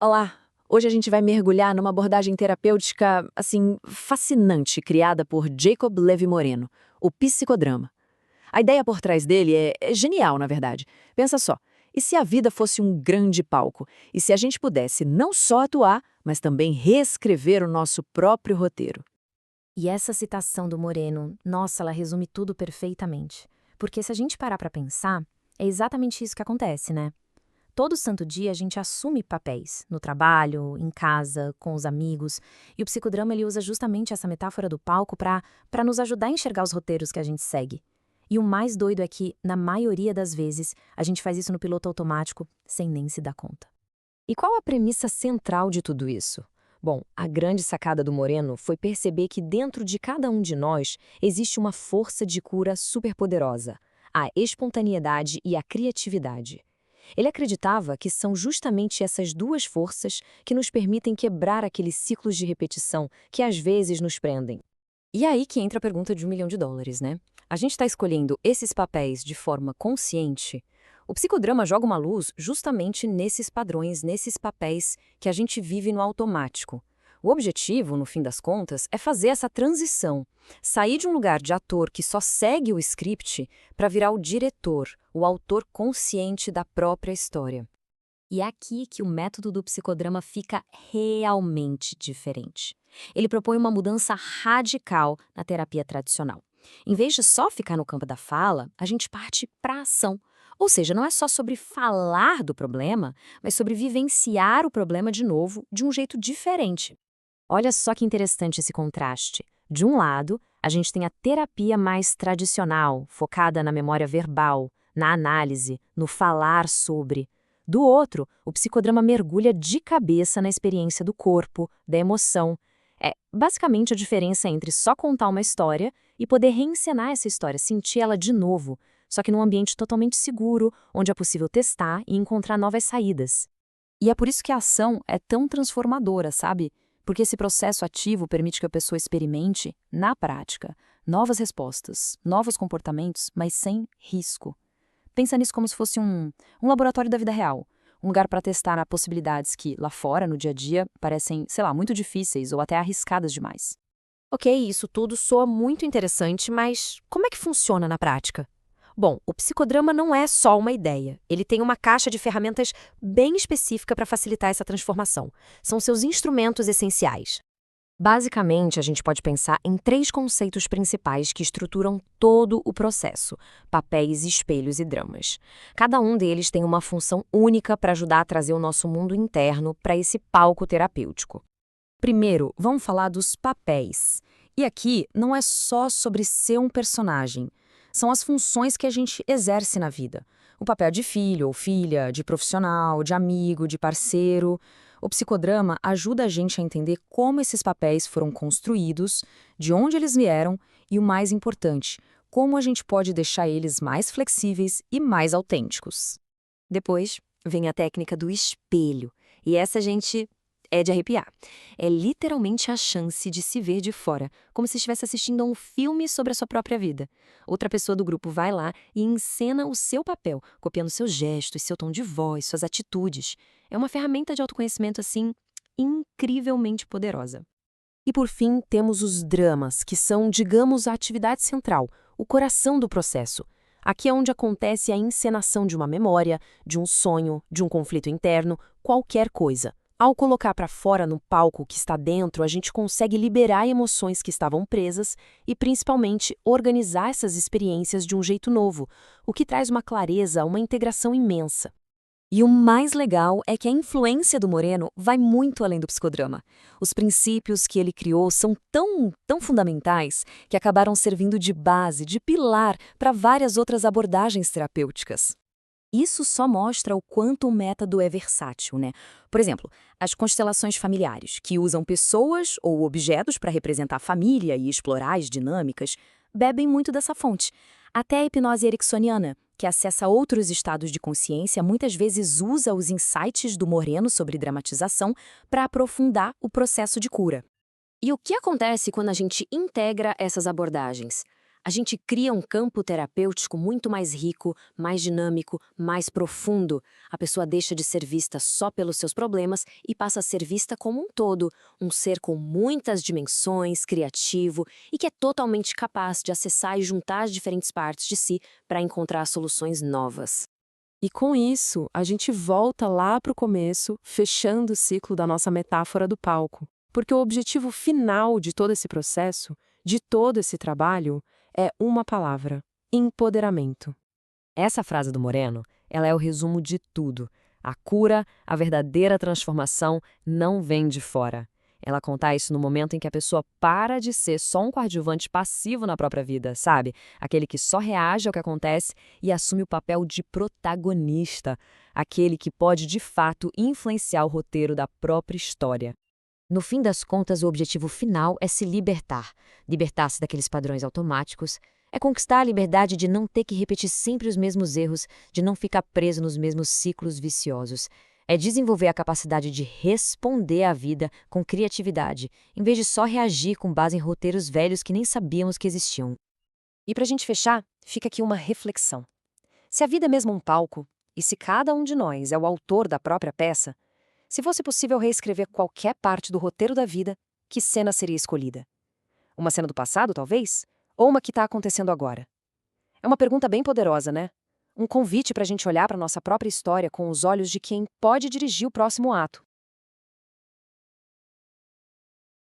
Olá! Hoje a gente vai mergulhar numa abordagem terapêutica, assim, fascinante, criada por Jacob Levi Moreno, o psicodrama. A ideia por trás dele é genial, na verdade. Pensa só, e se a vida fosse um grande palco? E se a gente pudesse não só atuar, mas também reescrever o nosso próprio roteiro? E essa citação do Moreno, nossa, ela resume tudo perfeitamente. Porque se a gente parar para pensar, é exatamente isso que acontece, né? Todo santo dia a gente assume papéis, no trabalho, em casa, com os amigos, e o psicodrama ele usa justamente essa metáfora do palco para nos ajudar a enxergar os roteiros que a gente segue. E o mais doido é que, na maioria das vezes, a gente faz isso no piloto automático, sem nem se dar conta. E qual a premissa central de tudo isso? Bom, a grande sacada do Moreno foi perceber que dentro de cada um de nós existe uma força de cura superpoderosa, a espontaneidade e a criatividade. Ele acreditava que são justamente essas duas forças que nos permitem quebrar aqueles ciclos de repetição que às vezes nos prendem. E aí que entra a pergunta de US$ 1 milhão, né? A gente está escolhendo esses papéis de forma consciente? O psicodrama joga uma luz justamente nesses padrões, nesses papéis que a gente vive no automático. O objetivo, no fim das contas, é fazer essa transição, sair de um lugar de ator que só segue o script para virar o diretor, o autor consciente da própria história. E é aqui que o método do psicodrama fica realmente diferente. Ele propõe uma mudança radical na terapia tradicional. Em vez de só ficar no campo da fala, a gente parte para a ação. Ou seja, não é só sobre falar do problema, mas sobre vivenciar o problema de novo, de um jeito diferente. Olha só que interessante esse contraste. De um lado, a gente tem a terapia mais tradicional, focada na memória verbal, na análise, no falar sobre. Do outro, o psicodrama mergulha de cabeça na experiência do corpo, da emoção. É basicamente a diferença entre só contar uma história e poder reencenar essa história, sentir ela de novo, só que num ambiente totalmente seguro, onde é possível testar e encontrar novas saídas. E é por isso que a ação é tão transformadora, sabe? Porque esse processo ativo permite que a pessoa experimente, na prática, novas respostas, novos comportamentos, mas sem risco. Pensa nisso como se fosse um laboratório da vida real. Um lugar para testar possibilidades que, lá fora, no dia a dia, parecem, sei lá, muito difíceis ou até arriscadas demais. Ok, isso tudo soa muito interessante, mas como é que funciona na prática? Bom, o psicodrama não é só uma ideia. Ele tem uma caixa de ferramentas bem específica para facilitar essa transformação. São seus instrumentos essenciais. Basicamente, a gente pode pensar em três conceitos principais que estruturam todo o processo: papéis, espelhos e dramas. Cada um deles tem uma função única para ajudar a trazer o nosso mundo interno para esse palco terapêutico. Primeiro, vamos falar dos papéis. E aqui não é só sobre ser um personagem. São as funções que a gente exerce na vida. O papel de filho ou filha, de profissional, de amigo, de parceiro. O psicodrama ajuda a gente a entender como esses papéis foram construídos, de onde eles vieram e, o mais importante, como a gente pode deixar eles mais flexíveis e mais autênticos. Depois, vem a técnica do espelho. E essa, gente, é de arrepiar. É literalmente a chance de se ver de fora, como se estivesse assistindo a um filme sobre a sua própria vida. Outra pessoa do grupo vai lá e encena o seu papel, copiando seus gestos, seu tom de voz, suas atitudes. É uma ferramenta de autoconhecimento, assim, incrivelmente poderosa. E por fim, temos os dramas, que são, digamos, a atividade central, o coração do processo. Aqui é onde acontece a encenação de uma memória, de um sonho, de um conflito interno, qualquer coisa. Ao colocar para fora no palco o que está dentro, a gente consegue liberar emoções que estavam presas e, principalmente, organizar essas experiências de um jeito novo, o que traz uma clareza, uma integração imensa. E o mais legal é que a influência do Moreno vai muito além do psicodrama. Os princípios que ele criou são tão fundamentais que acabaram servindo de base, de pilar para várias outras abordagens terapêuticas. Isso só mostra o quanto o método é versátil, né? Por exemplo, as constelações familiares, que usam pessoas ou objetos para representar a família e explorar as dinâmicas, bebem muito dessa fonte. Até a hipnose ericksoniana, que acessa outros estados de consciência, muitas vezes usa os insights do Moreno sobre dramatização para aprofundar o processo de cura. E o que acontece quando a gente integra essas abordagens? A gente cria um campo terapêutico muito mais rico, mais dinâmico, mais profundo. A pessoa deixa de ser vista só pelos seus problemas e passa a ser vista como um todo, um ser com muitas dimensões, criativo e que é totalmente capaz de acessar e juntar as diferentes partes de si para encontrar soluções novas. E com isso, a gente volta lá para o começo, fechando o ciclo da nossa metáfora do palco. Porque o objetivo final de todo esse processo, de todo esse trabalho, é uma palavra: empoderamento. Essa frase do Moreno, ela é o resumo de tudo. A cura, a verdadeira transformação, não vem de fora. Ela conta isso no momento em que a pessoa para de ser só um coadjuvante passivo na própria vida, sabe? Aquele que só reage ao que acontece e assume o papel de protagonista. Aquele que pode, de fato, influenciar o roteiro da própria história. No fim das contas, o objetivo final é se libertar. Libertar-se daqueles padrões automáticos. É conquistar a liberdade de não ter que repetir sempre os mesmos erros, de não ficar preso nos mesmos ciclos viciosos. É desenvolver a capacidade de responder à vida com criatividade, em vez de só reagir com base em roteiros velhos que nem sabíamos que existiam. E para a gente fechar, fica aqui uma reflexão. Se a vida é mesmo um palco, e se cada um de nós é o autor da própria peça, se fosse possível reescrever qualquer parte do roteiro da vida, que cena seria escolhida? Uma cena do passado, talvez? Ou uma que está acontecendo agora? É uma pergunta bem poderosa, né? Um convite para a gente olhar para a nossa própria história com os olhos de quem pode dirigir o próximo ato.